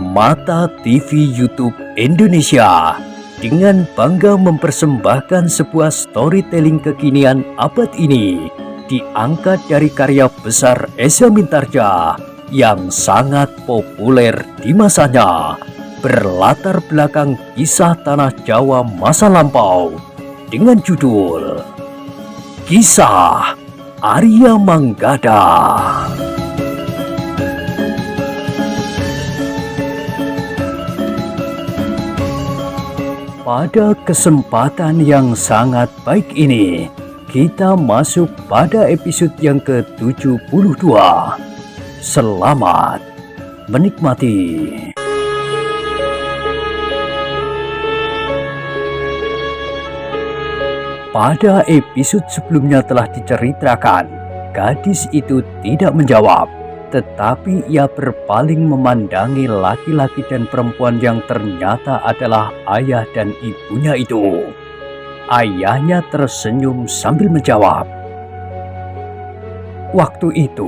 Permata TV YouTube Indonesia dengan bangga mempersembahkan sebuah storytelling kekinian abad ini diangkat dari karya besar Esa Mintarja yang sangat populer di masanya, berlatar belakang kisah tanah Jawa masa lampau dengan judul Kisah Arya Manggada. Pada kesempatan yang sangat baik ini, kita masuk pada episode yang ke-72. Selamat menikmati. Pada episode sebelumnya telah diceritakan, gadis itu tidak menjawab, tetapi ia berpaling memandangi laki-laki dan perempuan yang ternyata adalah ayah dan ibunya itu. Ayahnya tersenyum sambil menjawab, "Waktu itu,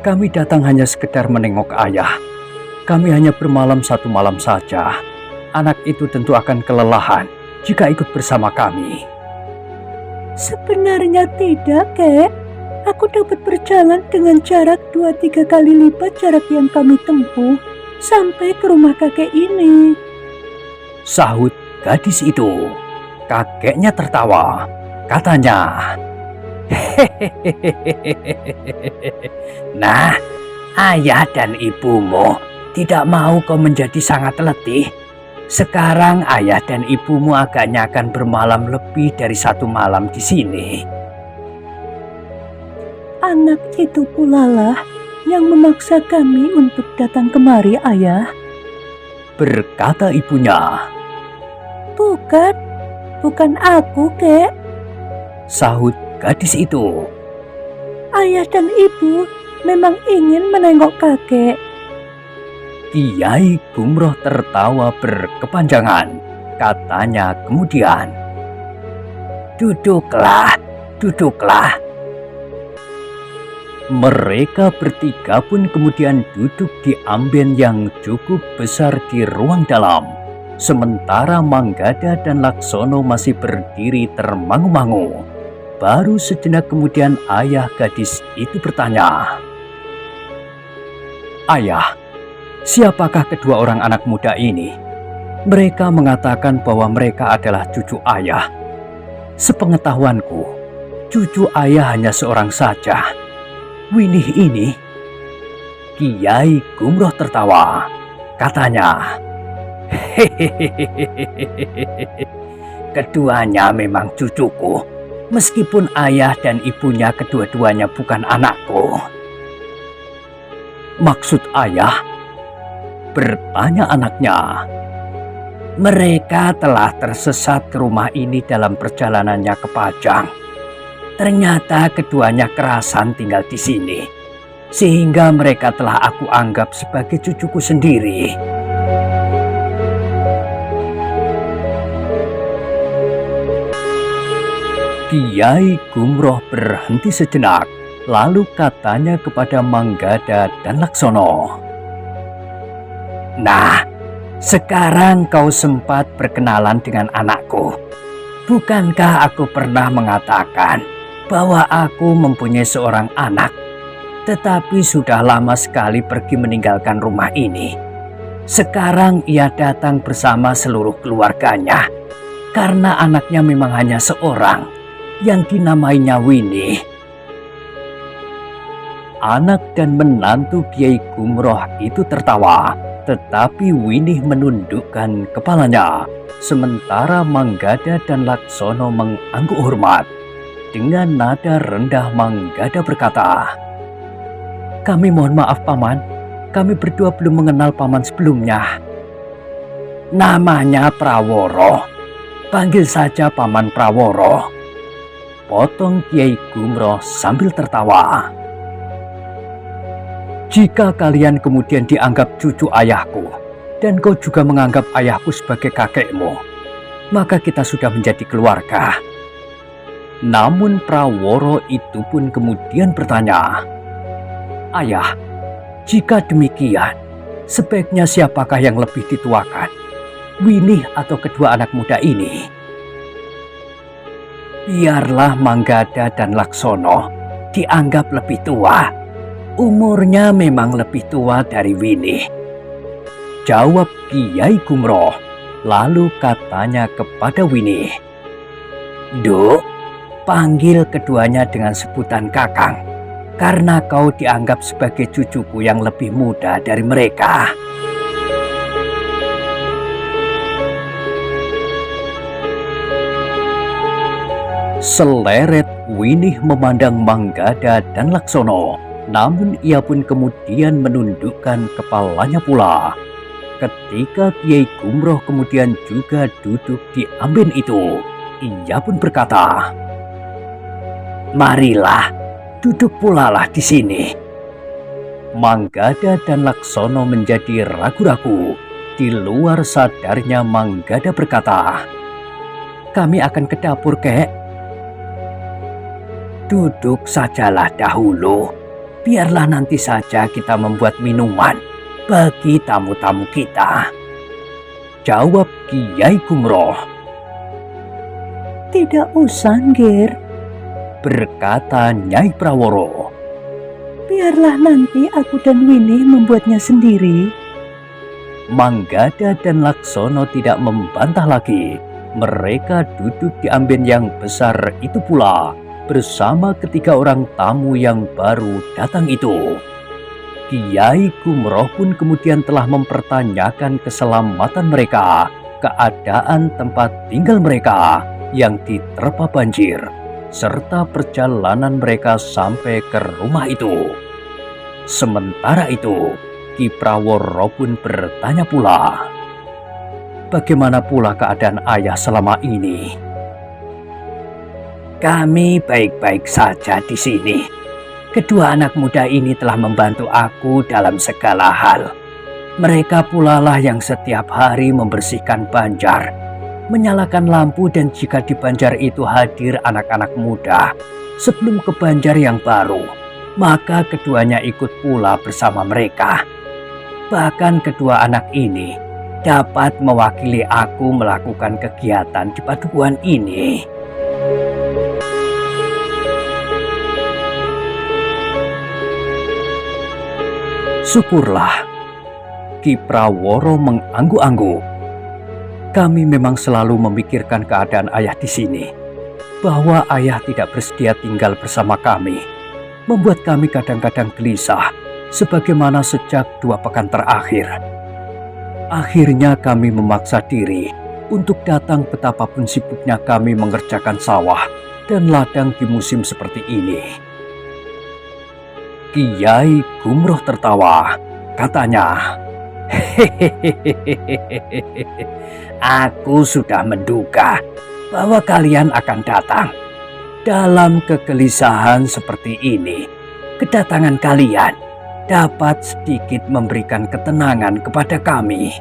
kami datang hanya sekedar menengok ayah. Kami hanya bermalam satu malam saja. Anak itu tentu akan kelelahan jika ikut bersama kami." "Sebenarnya tidak, Kek. Aku dapat berjalan dengan jarak 2-3 kali lipat jarak yang kami tempuh sampai ke rumah kakek ini," sahut gadis itu. Kakeknya tertawa. Katanya, "Nah, ayah dan ibumu tidak mau kau menjadi sangat letih. Sekarang ayah dan ibumu agaknya akan bermalam lebih dari 1 malam di sini." "Anak itu pula lah yang memaksa kami untuk datang kemari, Ayah," berkata ibunya. Bukan aku, Kek," sahut gadis itu. "Ayah dan ibu memang ingin menengok kakek." Kiai Gumroh tertawa berkepanjangan. Katanya kemudian, Duduklah. Mereka bertiga pun kemudian duduk di amben yang cukup besar di ruang dalam. Sementara Manggada dan Laksono masih berdiri termangu-mangu. Baru sejenak kemudian ayah gadis itu bertanya, "Ayah, siapakah kedua orang anak muda ini? Mereka mengatakan bahwa mereka adalah cucu ayah. Sepengetahuanku, cucu ayah hanya seorang saja, Winih ini." Kiai Gumroh tertawa. Katanya, "Keduanya memang cucuku, meskipun ayah dan ibunya kedua-duanya bukan anakku." "Maksud ayah?" bertanya anaknya. "Mereka telah tersesat ke rumah ini dalam perjalanannya ke Pajang. Ternyata keduanya kerasan tinggal di sini, sehingga mereka telah aku anggap sebagai cucuku sendiri." Kiai Gumroh berhenti sejenak, lalu katanya kepada Manggada dan Laksono, "Nah, sekarang kau sempat berkenalan dengan anakku. Bukankah aku pernah mengatakan bahwa aku mempunyai seorang anak, tetapi sudah lama sekali pergi meninggalkan rumah ini. Sekarang ia datang bersama seluruh keluarganya, karena anaknya memang hanya seorang, yang dinamainya Winih." Anak dan menantu Kiai Gumroh itu tertawa, tetapi Winih menundukkan kepalanya. Sementara Manggada dan Laksono mengangguk hormat. Dengan nada rendah Manggada berkata, "Kami mohon maaf, Paman. Kami berdua belum mengenal Paman sebelumnya." "Namanya Praworo. Panggil saja Paman Praworo," potong Kiai Gumroh sambil tertawa. "Jika kalian kemudian dianggap cucu ayahku, dan kau juga menganggap ayahku sebagai kakekmu, maka kita sudah menjadi keluarga." Namun Praworo itu pun kemudian bertanya, "Ayah, jika demikian, Sebaiknya siapakah yang lebih dituakan? Winih atau kedua anak muda ini? Biarlah Manggada dan Laksono dianggap lebih tua. Umurnya memang lebih tua dari Winih, jawab Kiai Gumroh. Lalu katanya kepada Winih, "Duk, panggil keduanya dengan sebutan Kakang, karena kau dianggap sebagai cucuku yang lebih muda dari mereka." Seleret Winih memandang Manggada dan Laksono, namun ia pun kemudian menundukkan kepalanya pula. Ketika Kiai Gumroh kemudian juga duduk di amben itu, ia pun berkata, "Marilah, duduk pula lah di sini." Manggada dan Laksono menjadi ragu-ragu. Di luar sadarnya Manggada berkata, "Kami akan ke dapur, Kek." "Duduk sajalah dahulu. Biarlah nanti saja kita membuat minuman bagi tamu-tamu kita," jawab Kiai Gumroh. Tidak usah, Ngger. Berkata Nyai Praworo. Biarlah nanti aku dan Winih membuatnya sendiri. Manggada dan Laksono tidak membantah lagi. Mereka duduk di amben yang besar itu pula bersama ketiga orang tamu yang baru datang itu. Kiai Gumroh pun kemudian telah mempertanyakan keselamatan mereka, keadaan tempat tinggal mereka yang diterpa banjir, serta perjalanan mereka sampai ke rumah itu. Sementara itu, Ki Praworo pun bertanya pula, "Bagaimana pula keadaan ayah selama ini?" "Kami baik-baik saja di sini. Kedua anak muda ini telah membantu aku dalam segala hal. Mereka pula lah yang setiap hari membersihkan banjar, menyalakan lampu, dan jika di banjar itu hadir anak-anak muda sebelum ke banjar yang baru, maka keduanya ikut pula bersama mereka. Bahkan kedua anak ini dapat mewakili aku melakukan kegiatan di padukuhan ini." "Syukurlah," Ki Praworo mengangguk-angguk. "Kami memang selalu memikirkan keadaan ayah di sini. Bahwa ayah tidak bersedia tinggal bersama kami membuat kami kadang-kadang gelisah, sebagaimana sejak 2 pekan terakhir. Akhirnya kami memaksa diri untuk datang betapapun sibuknya kami mengerjakan sawah dan ladang di musim seperti ini." Kiai Gumroh tertawa. Katanya, "Hehehe, aku sudah menduga bahwa kalian akan datang. Dalam kegelisahan seperti ini, kedatangan kalian dapat sedikit memberikan ketenangan kepada kami."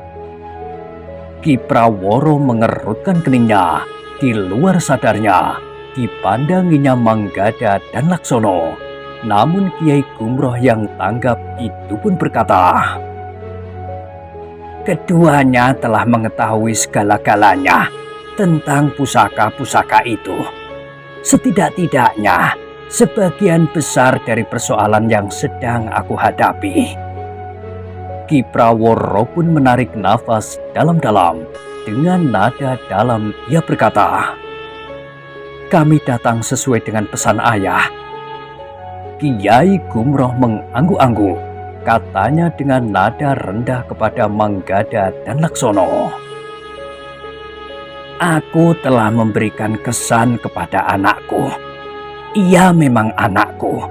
Ki Praworo mengerutkan keningnya. Di luar sadarnya, dipandanginya Manggada dan Laksono. Namun Kiai Gumroh yang tanggap itu pun berkata, "Keduanya telah mengetahui segala-galanya tentang pusaka-pusaka itu. Setidak-tidaknya sebagian besar dari persoalan yang sedang aku hadapi." Ki Praworo pun menarik nafas dalam-dalam. Dengan nada dalam ia berkata, "Kami datang sesuai dengan pesan ayah." Kiai Gumroh mengangguk-angguk. Katanya dengan nada rendah kepada Manggada dan Laksono, "Aku telah memberikan kesan kepada anakku. Ia memang anakku,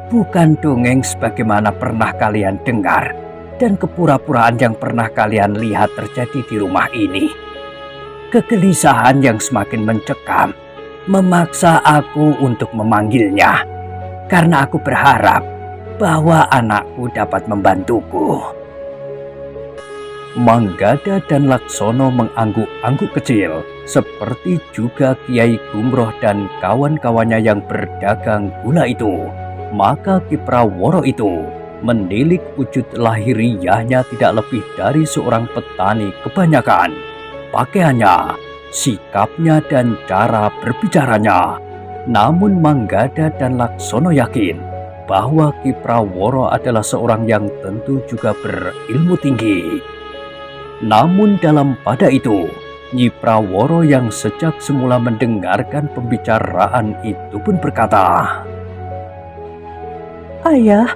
bukan dongeng sebagaimana pernah kalian dengar dan kepura-puraan yang pernah kalian lihat terjadi di rumah ini. Kegelisahan yang semakin mencekam memaksa aku untuk memanggilnya, karena aku berharap bahwa anakku dapat membantuku." Manggada dan Laksono mengangguk-angguk kecil, seperti juga Kiai Gumroh dan kawan-kawannya yang berdagang gula itu. Maka Ki Praworo itu Menilik wujud lahiriahnya tidak lebih dari seorang petani kebanyakan. Pakaiannya, sikapnya, dan cara berbicaranya. Namun Manggada dan Laksono yakin bahwa Ki Praworo adalah seorang yang tentu juga berilmu tinggi. Namun dalam pada itu, Nyi Praworo yang sejak semula mendengarkan pembicaraan itu pun berkata, Ayah,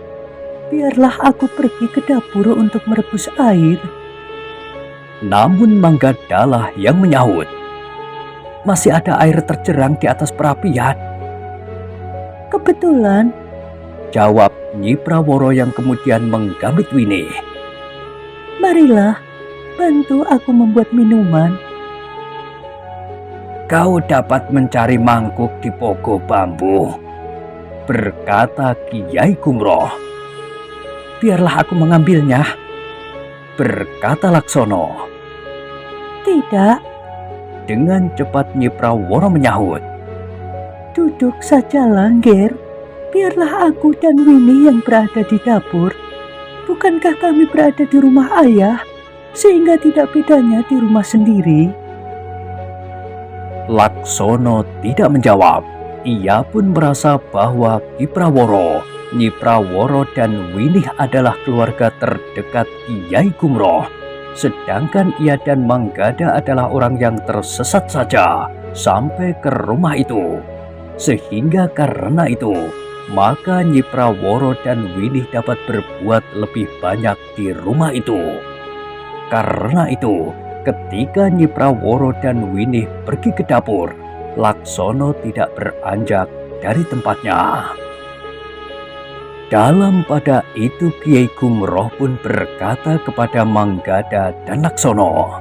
biarlah aku pergi ke dapur untuk merebus air. Namun Manggadalah yang menyahut, masih ada air terjerang di atas perapian. Kebetulan, Jawab Nyi Praworo yang kemudian menggambit Winih. marilah, bantu aku membuat minuman. Kau dapat mencari mangkuk di pokok bambu, berkata Kiai Kumroh. Biarlah aku mengambilnya, berkata Laksono. Tidak, Dengan cepat Nyi Praworo menyahut. duduk sajalah, Ger. Biarlah aku dan Winnie yang berada di dapur. Bukankah kami berada di rumah ayah, sehingga tidak bedanya di rumah sendiri? Laksono tidak menjawab. Ia pun merasa bahwa Ki Praworo, Nyi Praworo, dan Winih adalah keluarga terdekat Kiai Kumroh. Sedangkan ia dan Manggada adalah orang yang tersesat saja sampai ke rumah itu. Sehingga karena itu, maka Nyi Praworo dan Winih dapat berbuat lebih banyak di rumah itu. Karena itu, ketika Nyi Praworo dan Winih pergi ke dapur, Laksono tidak beranjak dari tempatnya. Dalam pada itu Kiai Kumroh pun berkata kepada Manggada dan Laksono,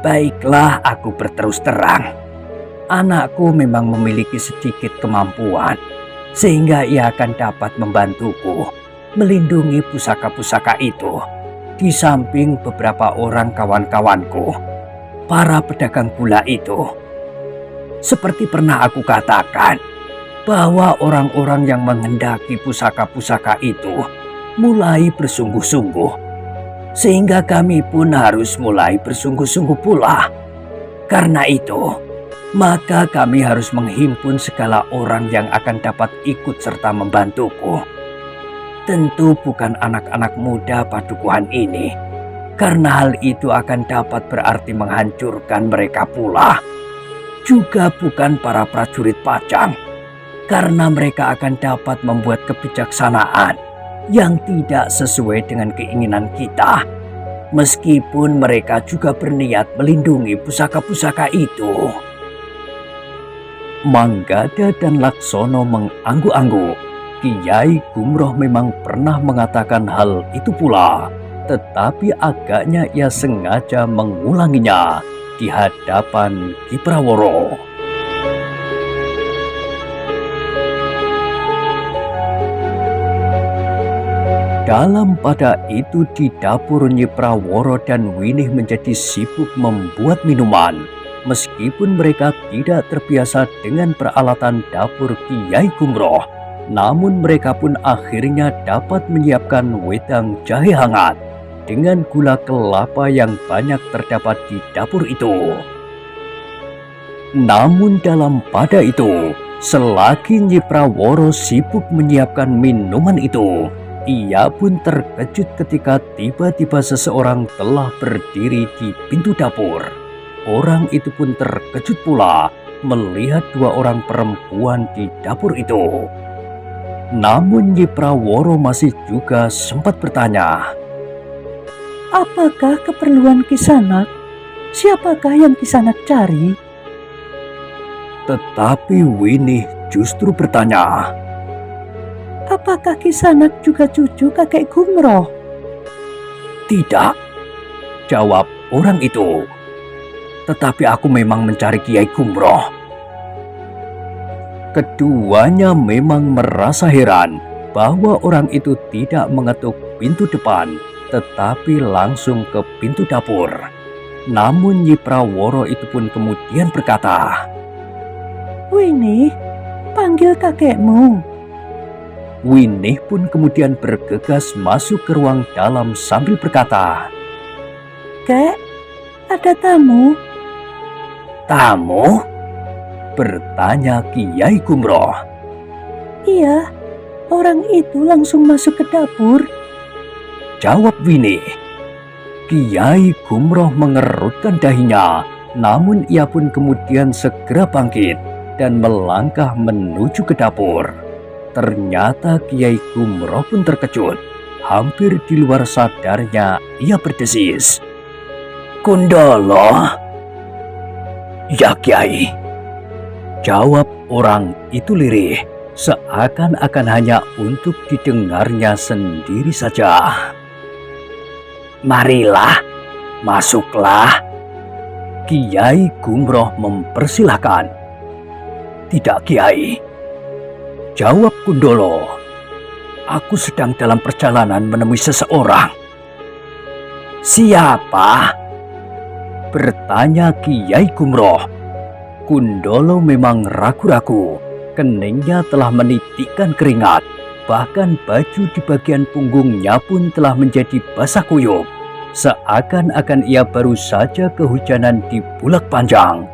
"Baiklah, aku berterus terang. Anakku memang memiliki sedikit kemampuan, sehingga ia akan dapat membantuku melindungi pusaka-pusaka itu. Di samping beberapa orang kawan-kawanku, para pedagang gula itu. Seperti pernah aku katakan, bahwa orang-orang yang menghendaki pusaka-pusaka itu mulai bersungguh-sungguh, sehingga kami pun harus mulai bersungguh-sungguh pula. Karena itu, maka kami harus menghimpun segala orang yang akan dapat ikut serta membantuku. Tentu bukan anak-anak muda padukuhan ini, karena hal itu akan dapat berarti menghancurkan mereka pula. Juga bukan para prajurit pajang, karena mereka akan dapat membuat kebijaksanaan yang tidak sesuai dengan keinginan kita, meskipun mereka juga berniat melindungi pusaka-pusaka itu." Manggada dan Laksono mengangguk-angguk. Kiai Kumroh memang pernah mengatakan hal itu pula, tetapi agaknya ia sengaja mengulanginya di hadapan Ki Praworo. Dalam pada itu di dapur Nyi Praworo dan Winih menjadi sibuk membuat minuman. Meskipun mereka tidak terbiasa dengan peralatan dapur Kiai Kumroh, namun mereka pun akhirnya dapat menyiapkan wedang jahe hangat dengan gula kelapa yang banyak terdapat di dapur itu. Namun dalam pada itu, selagi Nyi Praworo sibuk menyiapkan minuman itu, ia pun terkejut ketika tiba-tiba seseorang telah berdiri di pintu dapur. Orang itu pun terkejut pula melihat dua orang perempuan di dapur itu. Namun Nyi Praworo masih juga sempat bertanya, Apakah keperluan Kisanak? Siapakah yang Kisanak cari? tetapi Winih justru bertanya, Apakah Kisanak juga cucu kakek Kumroh? "Tidak," jawab orang itu. "Tetapi aku memang mencari Kiai Kumroh." Keduanya memang merasa heran bahwa orang itu tidak mengetuk pintu depan, tetapi langsung ke pintu dapur. Namun Nyi Praworo itu pun kemudian berkata, Winnie, panggil kakekmu. Winih pun kemudian bergegas masuk ke ruang dalam sambil berkata, Kek, ada tamu. "Tamu?" bertanya Kiai Gumroh. Iya, orang itu langsung masuk ke dapur. Jawab Winih. Kiai Gumroh mengerutkan dahinya, namun ia pun kemudian segera bangkit dan melangkah menuju ke dapur. Ternyata Kiai Gumroh pun terkejut. Hampir di luar sadarnya ia berdesis, "Kundolo." "Ya Kiai," jawab orang itu lirih, seakan-akan hanya untuk didengarnya sendiri saja. "Marilah, masuklah." Kiai Gumroh mempersilahkan. "Tidak Kiai," jawab Kundolo. "Aku sedang dalam perjalanan menemui seseorang." "Siapa?" bertanya Kiai Gumroh. Kundolo memang ragu-ragu. Keningnya telah menitikkan keringat. Bahkan baju di bagian punggungnya pun telah menjadi basah kuyup. Seakan-akan ia baru saja kehujanan di bulak panjang.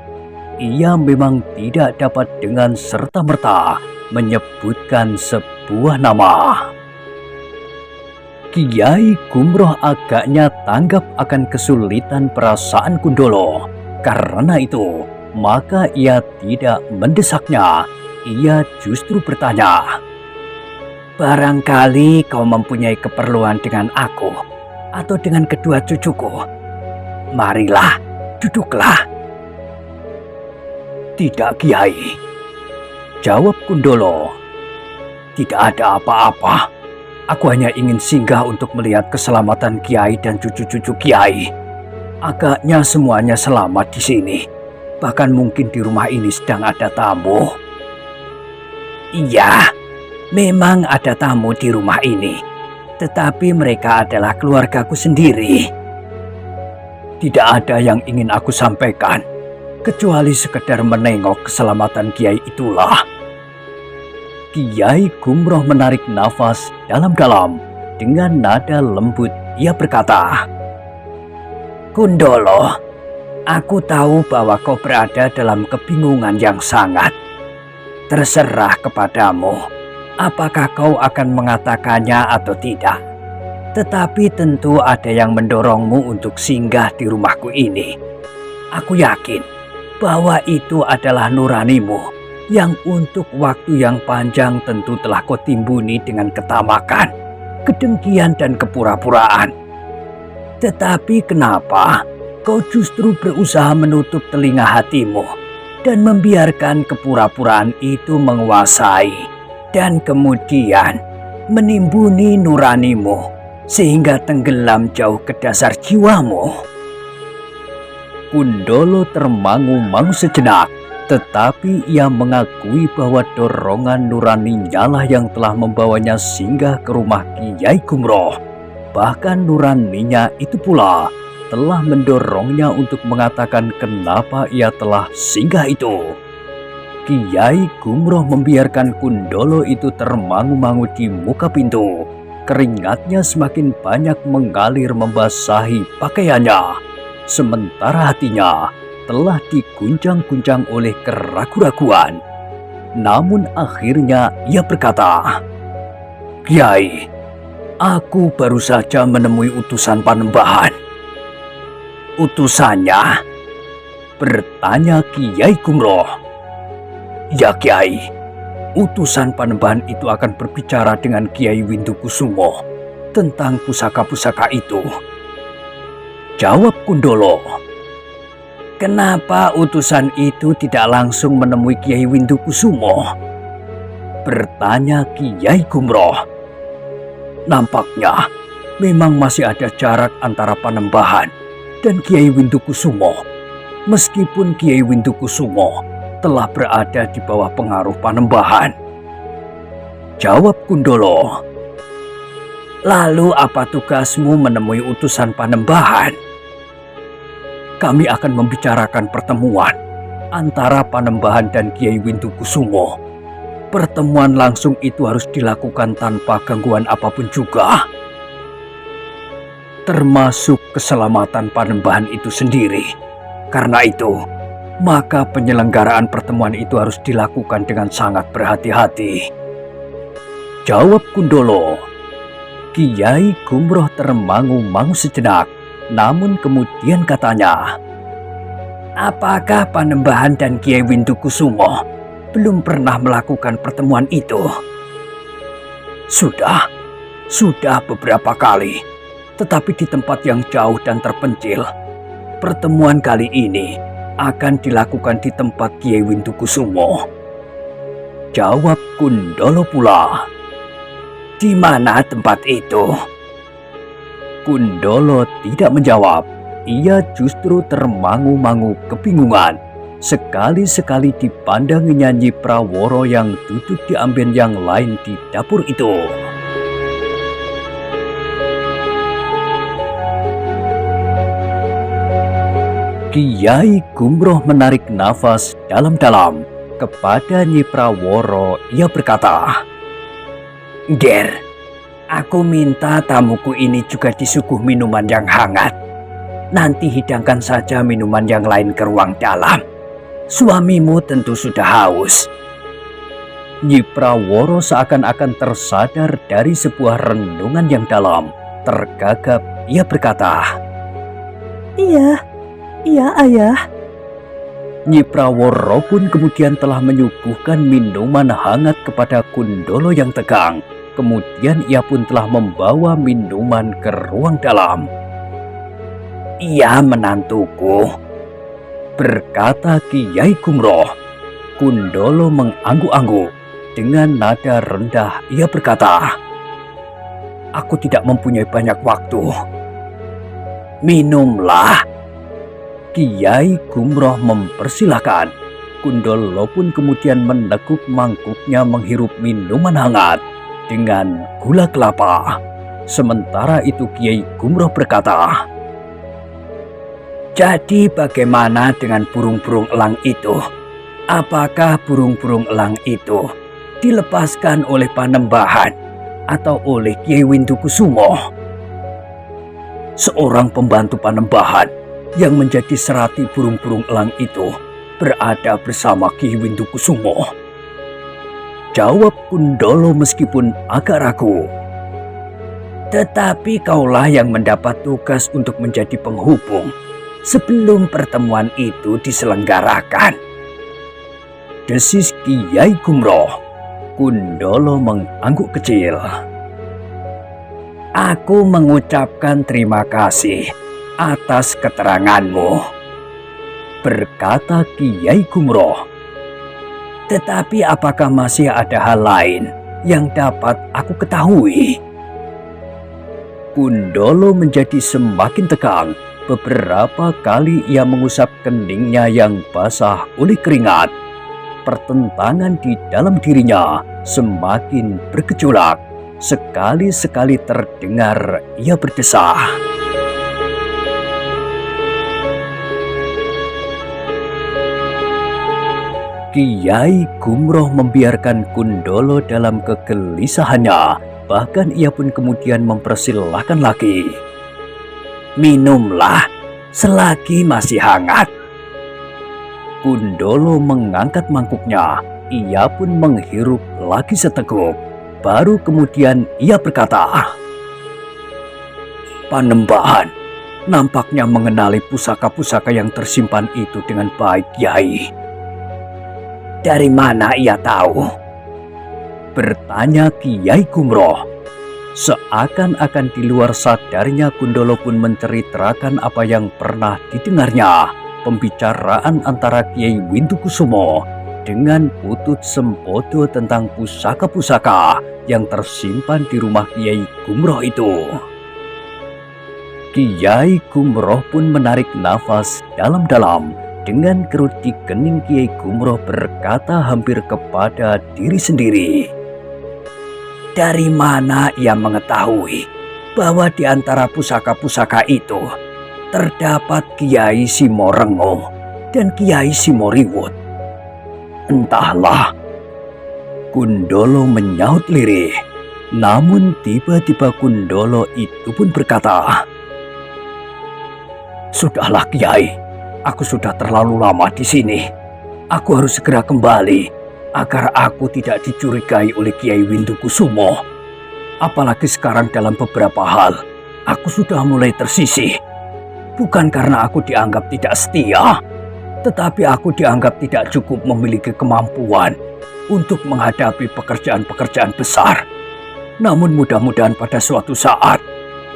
Ia memang tidak dapat dengan serta-merta menyebutkan sebuah nama. Kiai Gumroh agaknya tanggap akan kesulitan perasaan Kundolo. Karena itu, maka ia tidak mendesaknya. Ia justru bertanya, "Barangkali kau mempunyai keperluan dengan aku atau dengan kedua cucuku. Marilah, duduklah." "Tidak Kiai," jawab Kundolo. "Tidak ada apa-apa. Aku hanya ingin singgah untuk melihat keselamatan Kiai dan cucu-cucu Kiai. Agaknya semuanya selamat di sini. Bahkan mungkin di rumah ini sedang ada tamu." "Iya, memang ada tamu di rumah ini. Tetapi mereka adalah keluargaku sendiri. Tidak ada yang ingin aku sampaikan, kecuali sekedar menengok keselamatan Kiai itulah." Kiai Gumroh menarik nafas dalam-dalam. Dengan nada lembut ia berkata, "Kundolo, aku tahu bahwa kau berada dalam kebingungan yang sangat. Terserah kepadamu, apakah kau akan mengatakannya atau tidak. Tetapi tentu ada yang mendorongmu untuk singgah di rumahku ini. Aku yakin bahwa itu adalah nuranimu yang untuk waktu yang panjang tentu telah kau timbuni dengan ketamakan, kedengkian dan kepura-puraan. Tetapi kenapa kau justru berusaha menutup telinga hatimu dan membiarkan kepura-puraan itu menguasai dan kemudian menimbuni nuranimu sehingga tenggelam jauh ke dasar jiwamu?" Kundolo termangu-mangu sejenak, tetapi ia mengakui bahwa dorongan nuraninya lah yang telah membawanya singgah ke rumah Kiai Gumroh. Bahkan nuraninya itu pula telah mendorongnya untuk mengatakan kenapa ia telah singgah itu. Kiai Gumroh membiarkan Kundolo itu termangu-mangu di muka pintu. Keringatnya semakin banyak mengalir membasahi pakaiannya. Sementara hatinya telah diguncang-guncang oleh keraguan-raguan. Namun akhirnya ia berkata, "Kiai, aku baru saja menemui utusan Panembahan." "Utusannya?" bertanya Kiai Gumroh. "Ya Kiai, utusan Panembahan itu akan berbicara dengan Kiai Windukusumo tentang pusaka-pusaka itu," jawab Kundolo. "Kenapa utusan itu tidak langsung menemui Kiai Windukusumo?" bertanya Kiai Gumroh. "Nampaknya memang masih ada jarak antara Panembahan dan Kiai Windukusumo, meskipun Kiai Windukusumo telah berada di bawah pengaruh Panembahan," jawab Kundolo. "Lalu apa tugasmu menemui utusan Panembahan?" "Kami akan membicarakan pertemuan antara Panembahan dan Kiai Windukusumo. Pertemuan langsung itu harus dilakukan tanpa gangguan apapun juga, termasuk keselamatan Panembahan itu sendiri. Karena itu, maka penyelenggaraan pertemuan itu harus dilakukan dengan sangat berhati-hati, jawab Kundolo. Kiai Gumroh termangu-mangu sejenak, namun kemudian katanya, apakah Panembahan dan Kiai Windukusumo belum pernah melakukan pertemuan itu? Sudah beberapa kali, tetapi di tempat yang jauh dan terpencil. Pertemuan kali ini akan dilakukan di tempat Kiai Windukusumo, jawab Kundolo pula. Di mana tempat itu? Kundolo tidak menjawab. Ia justru termangu-mangu kebingungan. Sekali-sekali dipandanginya Nyi Praworo yang duduk di amben yang lain di dapur itu. Kiai Gumroh menarik nafas dalam-dalam. Kepada Nyi Praworo ia berkata, Ger, aku minta tamuku ini juga disuguh minuman yang hangat. Nanti hidangkan saja minuman yang lain ke ruang dalam. Suamimu tentu sudah haus. Nyi Praworo seakan-akan tersadar dari sebuah renungan yang dalam. Tergagap ia berkata, Iya, ayah. Nyi Praworo pun kemudian telah menyuguhkan minuman hangat kepada Kundolo yang tegang. Kemudian ia pun telah membawa minuman ke ruang dalam. Iya menantuku, berkata Kiai Gumroh. Kundolo mengangguk-angguk. Dengan nada rendah ia berkata, aku tidak mempunyai banyak waktu. Minumlah. Kiai Gumroh mempersilahkan. Kundolo pun kemudian meneguk mangkuknya menghirup minuman hangat dengan gula kelapa. Sementara itu Kiai Gumroh berkata, jadi bagaimana dengan burung-burung elang itu? Apakah burung-burung elang itu dilepaskan oleh Panembahan atau oleh Kiai Windukusumo? Seorang pembantu Panembahan yang menjadi serati burung-burung elang itu berada bersama Kiai Windukusumo, jawab Kundolo meskipun agak ragu. Tetapi kaulah yang mendapat tugas untuk menjadi penghubung sebelum pertemuan itu diselenggarakan, desis Kiai Gumroh. Kundolo mengangguk kecil. Aku mengucapkan terima kasih atas keteranganmu, berkata Kiai Gumroh. Tetapi apakah masih ada hal lain yang dapat aku ketahui? Kundolo menjadi semakin tegang. Beberapa kali ia mengusap keningnya yang basah oleh keringat. Pertentangan di dalam dirinya semakin bergejolak. Sekali-sekali terdengar ia berdesah. Kiai Gumroh membiarkan Kundolo dalam kegelisahannya. Bahkan ia pun kemudian mempersilahkan lagi. Minumlah selagi masih hangat. Kundolo mengangkat mangkuknya. Ia pun menghirup lagi seteguk. Baru kemudian ia berkata, Panembahan nampaknya mengenali pusaka-pusaka yang tersimpan itu dengan baik, Kiai. Dari mana ia tahu? Bertanya Kiai Gumroh. Seakan-akan di luar sadarnya Kundolo pun menceritakan apa yang pernah didengarnya. Pembicaraan antara Kiai Windukusumo dengan Putut Sempodo tentang pusaka-pusaka yang tersimpan di rumah Kiai Gumroh itu. Kiai Gumroh pun menarik nafas dalam-dalam. Dengan kerut di kening Kiai Gumroh berkata hampir kepada diri sendiri. Dari mana ia mengetahui bahwa di antara pusaka-pusaka itu terdapat Kiai Simorengo dan Kiai Simoriwut? Entahlah. Kundolo menyahut lirih. Namun tiba-tiba Kundolo itu pun berkata, "Sudahlah Kiai, aku sudah terlalu lama di sini. Aku harus segera kembali agar aku tidak dicurigai oleh Kiai Windukusumo. Apalagi sekarang dalam beberapa hal, aku sudah mulai tersisih. Bukan karena aku dianggap tidak setia, tetapi aku dianggap tidak cukup memiliki kemampuan untuk menghadapi pekerjaan-pekerjaan besar. Namun mudah-mudahan pada suatu saat,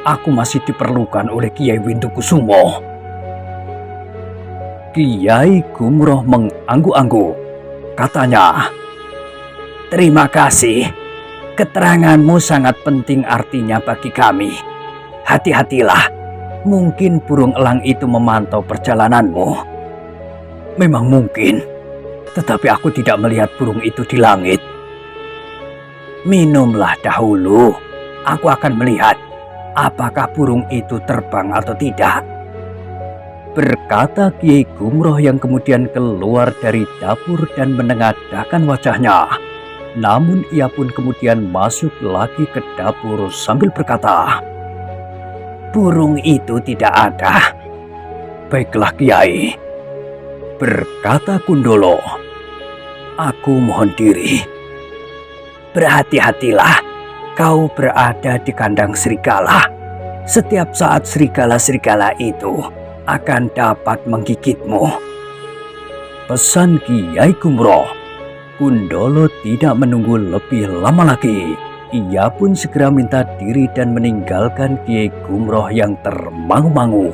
aku masih diperlukan oleh Kiai Windukusumo." Kiai Gumroh mengangguk-angguk. Katanya, "Terima kasih. Keteranganmu sangat penting artinya bagi kami. Hati-hatilah, mungkin burung elang itu memantau perjalananmu." "Memang mungkin, tetapi aku tidak melihat burung itu di langit." "Minumlah dahulu, aku akan melihat apakah burung itu terbang atau tidak," berkata Kiai Gumroh yang kemudian keluar dari dapur dan menengadahkan wajahnya. Namun ia pun kemudian masuk lagi ke dapur sambil berkata, "Burung itu tidak ada." "Baiklah Kiai," berkata Kundolo, "aku mohon diri." "Berhati-hatilah, kau berada di kandang serigala. Setiap saat serigala-serigala itu akan dapat menggigitmu," pesan Kiai Gumroh. Kundolo tidak menunggu lebih lama lagi. Ia pun segera minta diri dan meninggalkan Kiai Gumroh yang termangu-mangu.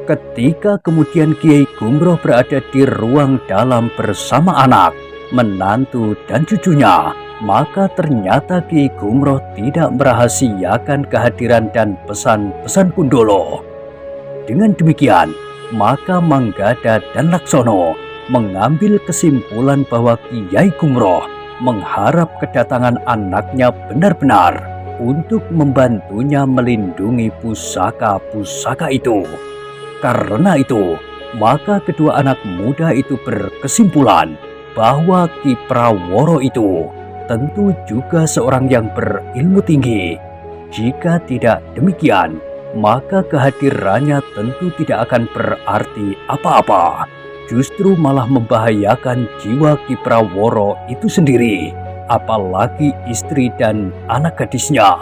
Ketika kemudian Kiai Gumroh berada di ruang dalam bersama anak, menantu dan cucunya, maka ternyata Kiai Gumroh tidak merahasiakan kehadiran dan pesan-pesan Kundolo. Dengan demikian, maka Manggada dan Laksono mengambil kesimpulan bahwa Kiai Gumroh mengharap kedatangan anaknya benar-benar untuk membantunya melindungi pusaka-pusaka itu. Karena itu, maka kedua anak muda itu berkesimpulan bahwa Ki Praworo itu tentu juga seorang yang berilmu tinggi. Jika tidak demikian, maka kehadirannya tentu tidak akan berarti apa-apa. Justru malah membahayakan jiwa Ki Praworo itu sendiri, apalagi istri dan anak gadisnya.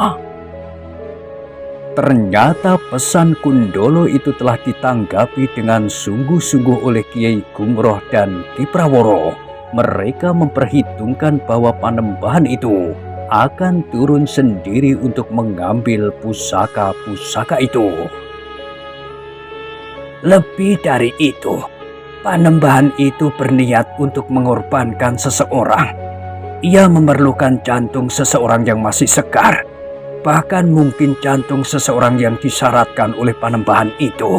Ternyata pesan Kundolo itu telah ditanggapi dengan sungguh-sungguh oleh Kiai Gumroh dan Ki Praworo. Mereka memperhitungkan bahwa Panembahan itu akan turun sendiri untuk mengambil pusaka-pusaka itu. Lebih dari itu, Panembahan itu berniat untuk mengorbankan seseorang. Ia memerlukan jantung seseorang yang masih segar, bahkan mungkin jantung seseorang yang disyaratkan oleh Panembahan itu,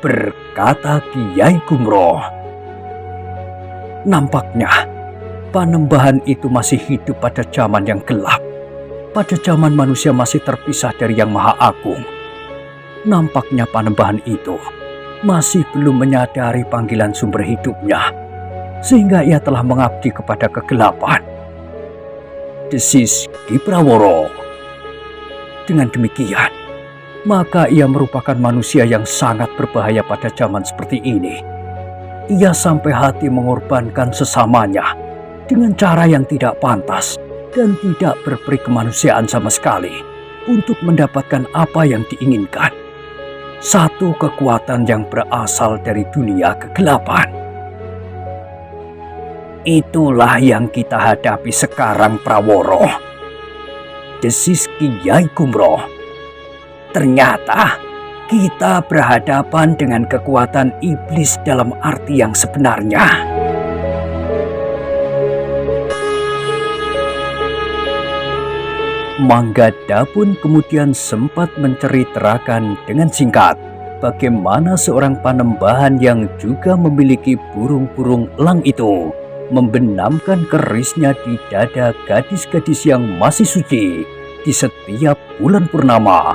berkata Kiai Gumroh. Nampaknya Panembahan itu masih hidup pada zaman yang gelap, pada zaman manusia masih terpisah dari Yang Maha Agung. Nampaknya Panembahan itu masih belum menyadari panggilan sumber hidupnya, sehingga ia telah mengabdi kepada kegelapan, desis Ki Praworo. Dengan demikian, maka ia merupakan manusia yang sangat berbahaya pada zaman seperti ini. Ia sampai hati mengorbankan sesamanya dengan cara yang tidak pantas dan tidak berperi kemanusiaan sama sekali untuk mendapatkan apa yang diinginkan. Satu kekuatan yang berasal dari dunia kegelapan. Itulah yang kita hadapi sekarang, Praworo, desis Kiai Gumroh. Ternyata kita berhadapan dengan kekuatan iblis dalam arti yang sebenarnya. Manggada pun kemudian sempat menceritakan dengan singkat bagaimana seorang Panembahan yang juga memiliki burung-burung elang itu membenamkan kerisnya di dada gadis-gadis yang masih suci di setiap bulan purnama,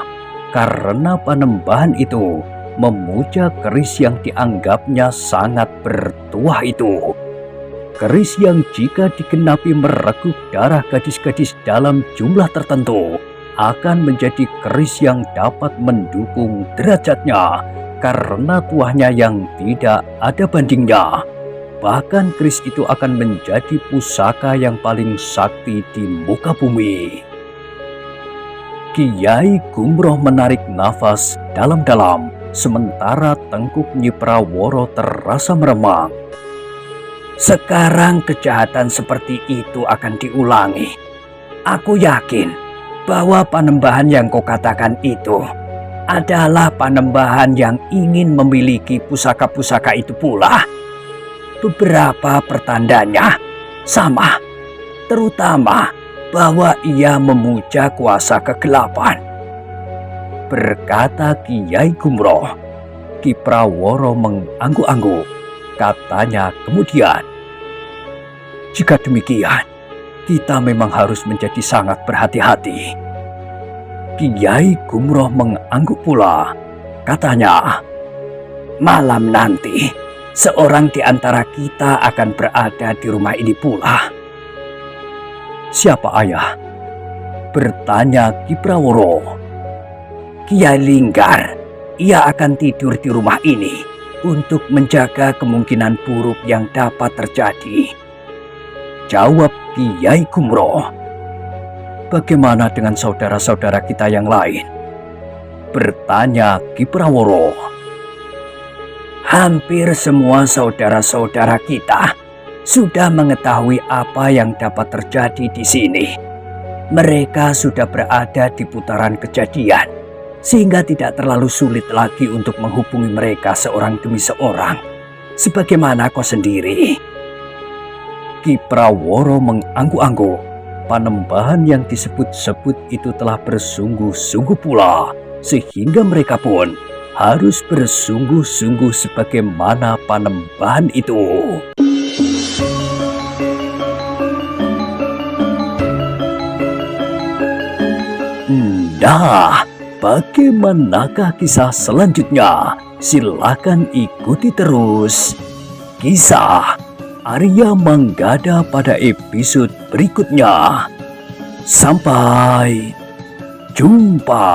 karena Panembahan itu memuja keris yang dianggapnya sangat bertuah itu. keris yang jika digenapi mereguk darah gadis-gadis dalam jumlah tertentu akan menjadi keris yang dapat mendukung derajatnya karena tuahnya yang tidak ada bandingnya. Bahkan keris itu akan menjadi pusaka yang paling sakti di muka bumi. Kiai Gumroh menarik nafas dalam-dalam, sementara tengkuk Nyi Praworo terasa meremang. Sekarang kejahatan seperti itu akan diulangi. Aku yakin bahwa panembahan yang kau katakan itu adalah panembahan yang ingin memiliki pusaka-pusaka itu pula. Beberapa pertandanya sama, terutama bahwa ia memuja kuasa kegelapan. Berkata Kiai Gumroh. Ki Praworo mengangguk-angguk. Katanya kemudian, jika demikian, kita memang harus menjadi sangat berhati-hati. Kiai Gumroh mengangguk pula. Katanya, malam nanti seorang di antara kita akan berada di rumah ini pula. Siapa ayah? Bertanya Ki Praworo. Kiai Linggar. Ia akan tidur di rumah ini untuk menjaga kemungkinan buruk yang dapat terjadi. Jawab Kiai Gumroh. Bagaimana dengan saudara-saudara kita yang lain? Bertanya Ki Praworo. Hampir semua saudara-saudara kita sudah mengetahui apa yang dapat terjadi di sini. Mereka sudah berada di putaran kejadian, sehingga tidak terlalu sulit lagi untuk menghubungi mereka seorang demi seorang, sebagaimana kau sendiri. Ki Praworo mengangguk-angguk. Panembahan yang disebut-sebut itu telah bersungguh-sungguh pula, sehingga mereka pun harus bersungguh-sungguh sebagaimana panembahan itu. Nah, bagaimanakah kisah selanjutnya? Silakan ikuti terus. Kisah Arya Manggada pada episode berikutnya. Sampai jumpa.